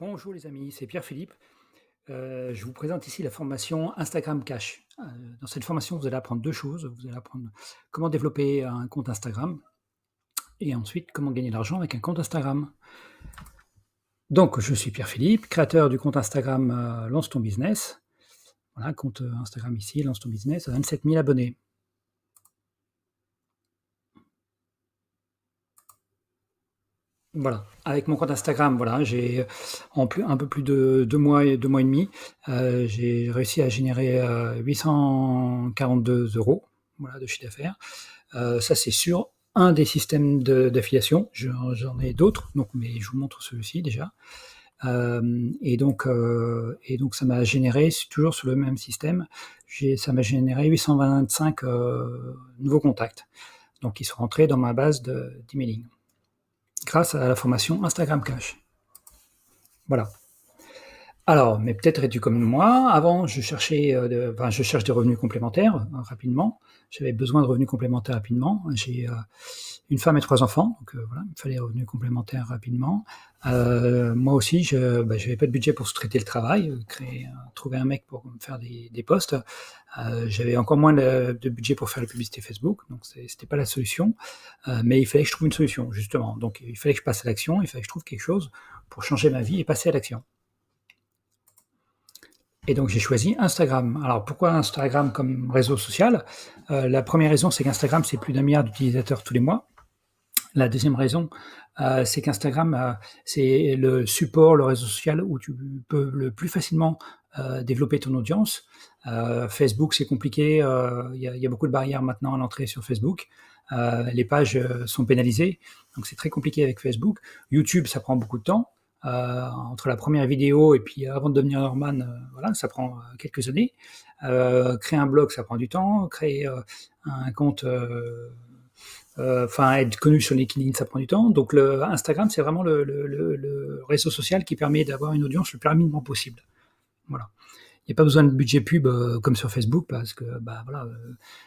Bonjour les amis, c'est Pierre-Philippe. Je vous présente ici la formation Instagram Cash. Dans cette formation, vous allez apprendre 2 choses. Vous allez apprendre comment développer un compte Instagram et ensuite comment gagner de l'argent avec un compte Instagram. Donc je suis Pierre-Philippe, créateur du compte Instagram, Lance ton business. Voilà, compte, Instagram ici, Lance ton business, à 27 000 abonnés. Voilà, avec mon compte Instagram, voilà, j'ai un peu plus de 2 mois et 2 mois et demi, j'ai réussi à générer, 842 €, voilà, de chiffre d'affaires. Ça, c'est sur un des systèmes d'affiliation. J'en ai d'autres, donc, mais je vous montre celui-ci déjà. Et donc ça m'a généré, toujours sur le même système, ça m'a généré 825 nouveaux contacts. Donc ils sont rentrés dans ma base d'emailing grâce à la formation Instagram Cash. Voilà. Alors, mais peut-être es-tu comme moi. Avant, je cherche des revenus complémentaires rapidement. J'avais besoin de revenus complémentaires rapidement. J'ai une femme et 3 enfants, donc voilà, il me fallait des revenus complémentaires rapidement. Moi aussi, j'avais pas de budget pour sous-traiter le travail, trouver un mec pour me faire des posts. J'avais encore moins de budget pour faire la publicité Facebook, donc c'était pas la solution. Mais il fallait que je trouve une solution, justement. Donc il fallait que je passe à l'action, il fallait que je trouve quelque chose pour changer ma vie et passer à l'action. Et donc j'ai choisi Instagram. Alors pourquoi Instagram comme réseau social? La première raison, c'est qu'Instagram, c'est plus d'1 milliard d'utilisateurs tous les mois. La deuxième raison, c'est qu'Instagram, c'est le support, le réseau social où tu peux le plus facilement développer ton audience. Facebook, c'est compliqué, il y a beaucoup de barrières maintenant à l'entrée sur Facebook. Les pages sont pénalisées, donc c'est très compliqué avec Facebook. YouTube, ça prend beaucoup de temps. Entre la première vidéo et puis avant de devenir Norman, voilà, ça prend quelques années. Créer un blog, ça prend du temps. Créer un compte, être connu sur LinkedIn, ça prend du temps. Donc Instagram, c'est vraiment le réseau social qui permet d'avoir une audience le plus rapidement possible. Voilà. Il n'y a pas besoin de budget pub comme sur Facebook, parce que voilà,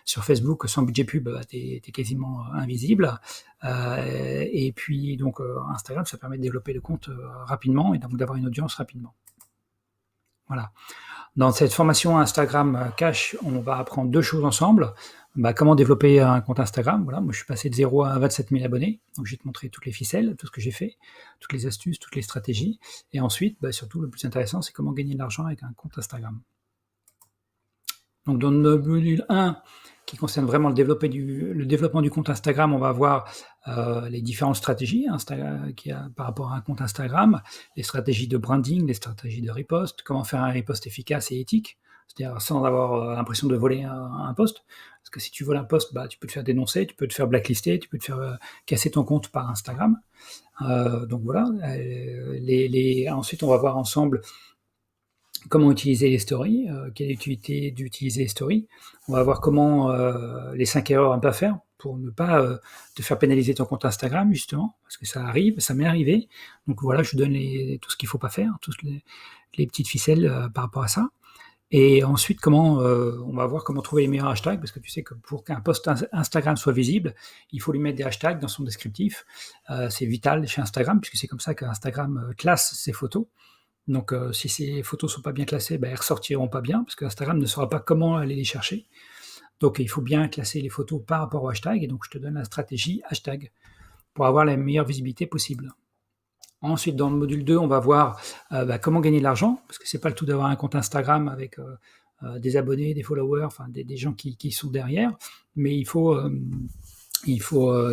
sur Facebook, sans budget pub, tu es quasiment invisible. Et puis donc Instagram, ça permet de développer le compte rapidement et donc d'avoir une audience rapidement. Voilà. Dans cette formation Instagram Cash, on va apprendre 2 choses ensemble. Comment développer un compte Instagram. Voilà, moi je suis passé de 0 à 27 000 abonnés, donc je vais te montrer toutes les ficelles, tout ce que j'ai fait, toutes les astuces, toutes les stratégies. Et ensuite, surtout le plus intéressant, c'est comment gagner de l'argent avec un compte Instagram. Donc dans le module 1, qui concerne vraiment le développement du compte Instagram, on va voir les différentes stratégies qu'il y a par rapport à un compte Instagram, les stratégies de branding, les stratégies de riposte, comment faire un riposte efficace et éthique, c'est-à-dire sans avoir l'impression de voler un post. Parce que si tu voles un post, tu peux te faire dénoncer, tu peux te faire blacklister, tu peux te faire casser ton compte par Instagram. Donc voilà. Ensuite, on va voir ensemble comment utiliser les stories, quelle est l'utilité d'utiliser les stories. On va voir comment les 5 erreurs à ne pas faire pour ne pas te faire pénaliser ton compte Instagram, justement, parce que ça arrive, ça m'est arrivé. Donc voilà, je donne tout ce qu'il ne faut pas faire, toutes les petites ficelles par rapport à ça. Et ensuite, on va voir comment trouver les meilleurs hashtags, parce que tu sais que pour qu'un post Instagram soit visible, il faut lui mettre des hashtags dans son descriptif. C'est vital chez Instagram, puisque c'est comme ça qu'Instagram classe ses photos. Donc si ces photos ne sont pas bien classées, elles ne ressortiront pas bien, parce que Instagram ne saura pas comment aller les chercher. Donc il faut bien classer les photos par rapport au hashtag, et donc je te donne la stratégie hashtag pour avoir la meilleure visibilité possible. Ensuite, dans le module 2, on va voir comment gagner de l'argent, parce que c'est pas le tout d'avoir un compte Instagram avec des abonnés, des followers, enfin des gens qui sont derrière, mais il faut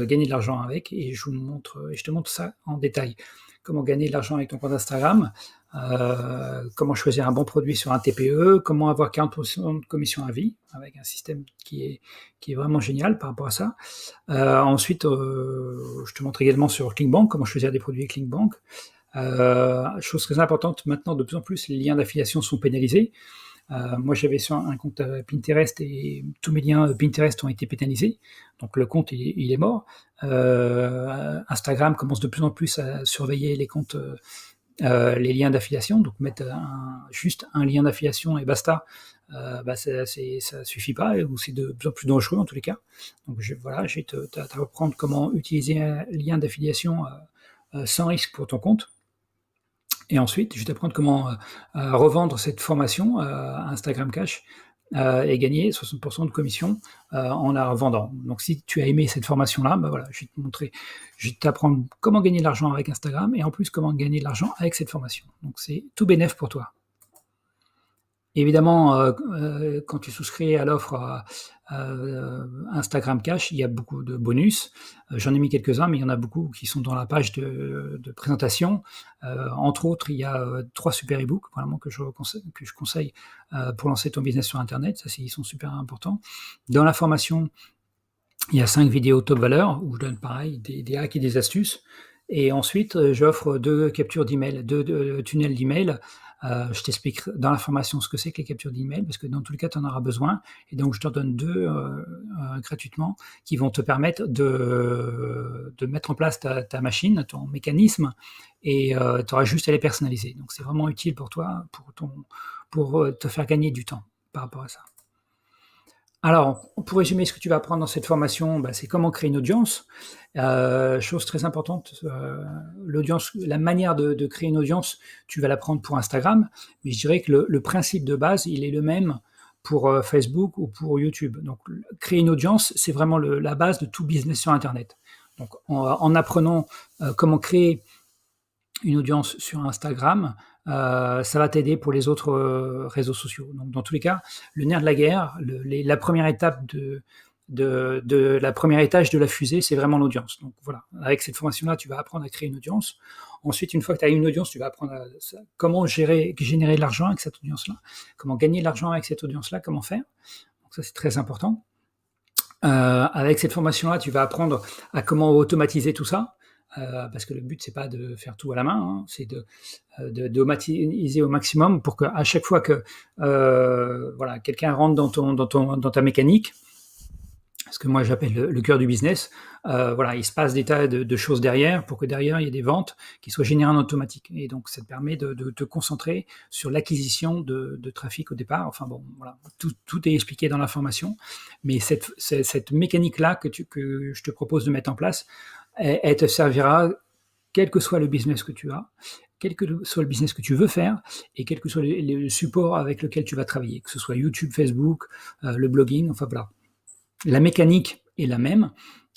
gagner de l'argent avec, et je te montre ça en détail. Comment gagner de l'argent avec ton compte Instagram, comment choisir un bon produit sur un TPE, comment avoir 40% de commission à vie, avec un système qui est vraiment génial par rapport à ça. Ensuite, je te montre également sur Clickbank, comment choisir des produits Clickbank. Chose très importante, maintenant de plus en plus, les liens d'affiliation sont pénalisés. Moi, j'avais sur un compte Pinterest et tous mes liens Pinterest ont été pénalisés, donc le compte il est mort. Instagram commence de plus en plus à surveiller les comptes, les liens d'affiliation, donc mettre juste un lien d'affiliation et basta, ça suffit pas, ou c'est de plus en plus dangereux en tous les cas. Donc voilà, je vais t'apprendre comment utiliser un lien d'affiliation sans risque pour ton compte. Et ensuite, je vais t'apprendre comment revendre cette formation Instagram Cash et gagner 60% de commission en la revendant. Donc, si tu as aimé cette formation-là, bah voilà, je vais te montrer, je vais t'apprendre comment gagner de l'argent avec Instagram et en plus comment gagner de l'argent avec cette formation. Donc, c'est tout bénef pour toi. Évidemment, quand tu souscris à l'offre Instagram Cash, il y a beaucoup de bonus. J'en ai mis quelques-uns, mais il y en a beaucoup qui sont dans la page de présentation. Entre autres, il y a 3 super e-books vraiment que je conseille pour lancer ton business sur Internet. Ça, ils sont super importants. Dans la formation, il y a 5 vidéos top valeur où je donne pareil des hacks et des astuces. Et ensuite, j'offre 2 captures d'email, 2 tunnels d'email. Je t'explique dans la formation ce que c'est que les captures d'email, parce que dans tous les cas, tu en auras besoin. Et donc, je te donne 2 gratuitement qui vont te permettre de mettre en place ta machine, ton mécanisme, et tu auras juste à les personnaliser. Donc, c'est vraiment utile pour toi, pour te faire gagner du temps par rapport à ça. Alors, pour résumer ce que tu vas apprendre dans cette formation, bah, c'est comment créer une audience. Chose très importante, l'audience, la manière de créer une audience, tu vas l'apprendre pour Instagram, mais je dirais que le principe de base, il est le même pour Facebook ou pour YouTube. Donc, créer une audience, c'est vraiment la base de tout business sur Internet. Donc, en apprenant comment créer une audience sur Instagram, ça va t'aider pour les autres réseaux sociaux. Donc, dans tous les cas, le nerf de la guerre, la première étape de la première étage de la fusée, c'est vraiment l'audience. Donc voilà, avec cette formation-là, tu vas apprendre à créer une audience. Ensuite, une fois que tu as une audience, tu vas apprendre comment générer de l'argent avec cette audience-là, comment gagner de l'argent avec cette audience-là, comment faire. Donc ça, c'est très important. Avec cette formation-là, tu vas apprendre à comment automatiser tout ça. Parce que le but, c'est pas de faire tout à la main, hein, c'est d'automatiser au maximum pour qu'à chaque fois que voilà, quelqu'un rentre dans ta mécanique, ce que moi j'appelle le cœur du business, voilà, il se passe des tas de choses derrière pour que derrière il y ait des ventes qui soient générées en automatique. Et donc ça te permet de te concentrer sur l'acquisition de trafic au départ. Enfin bon, voilà, tout est expliqué dans la formation, mais cette mécanique-là que je te propose de mettre en place, elle te servira quel que soit le business que tu as, quel que soit le business que tu veux faire, et quel que soit le support avec lequel tu vas travailler, que ce soit YouTube, Facebook, le blogging, enfin voilà. La mécanique est la même,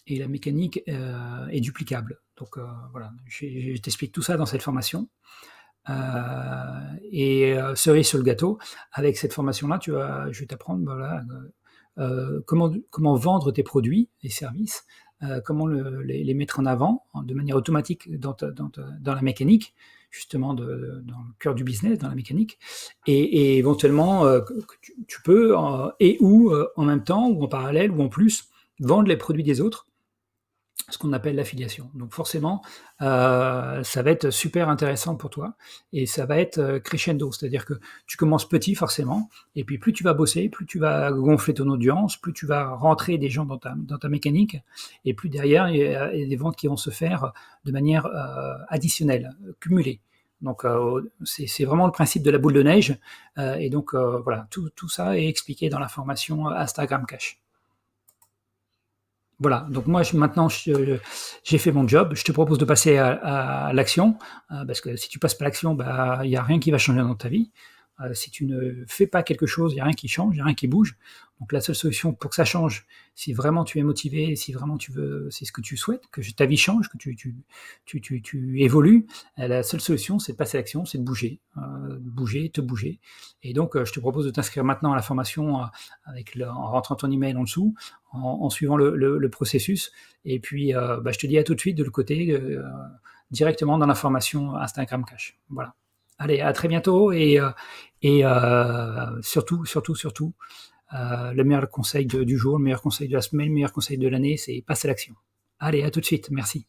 et la mécanique est duplicable. Donc voilà, je t'explique tout ça dans cette formation. Et cerise sur le gâteau, avec cette formation-là, je vais t'apprendre voilà, comment vendre tes produits et services, comment les mettre en avant de manière automatique dans la mécanique, justement dans le cœur du business, dans la mécanique, et éventuellement tu peux en même temps ou en parallèle ou en plus vendre les produits des autres, ce qu'on appelle l'affiliation. Donc forcément, ça va être super intéressant pour toi et ça va être crescendo, c'est-à-dire que tu commences petit forcément, et puis plus tu vas bosser, plus tu vas gonfler ton audience, plus tu vas rentrer des gens dans ta mécanique, et plus derrière, il y a des ventes qui vont se faire de manière additionnelle, cumulée. Donc c'est vraiment le principe de la boule de neige, et donc voilà, tout ça est expliqué dans la formation Instagram Cash. Voilà, donc moi maintenant j'ai fait mon job, je te propose de passer à l'action, parce que si tu passes pas à l'action, bah, il n'y a rien qui va changer dans ta vie. Si tu ne fais pas quelque chose, il n'y a rien qui change, il n'y a rien qui bouge. Donc la seule solution pour que ça change, si vraiment tu es motivé, si vraiment tu veux, c'est ce que tu souhaites, que ta vie change, que tu évolues, la seule solution c'est de passer à l'action, c'est de bouger, te bouger. Et donc je te propose de t'inscrire maintenant à la formation en rentrant ton email en dessous, en suivant le processus. Et puis bah, je te dis à tout de suite de le côté directement dans la formation Instagram Cash. Voilà. Allez, à très bientôt et surtout, le meilleur conseil du jour, le meilleur conseil de la semaine, le meilleur conseil de l'année, c'est passer à l'action. Allez, à tout de suite. Merci.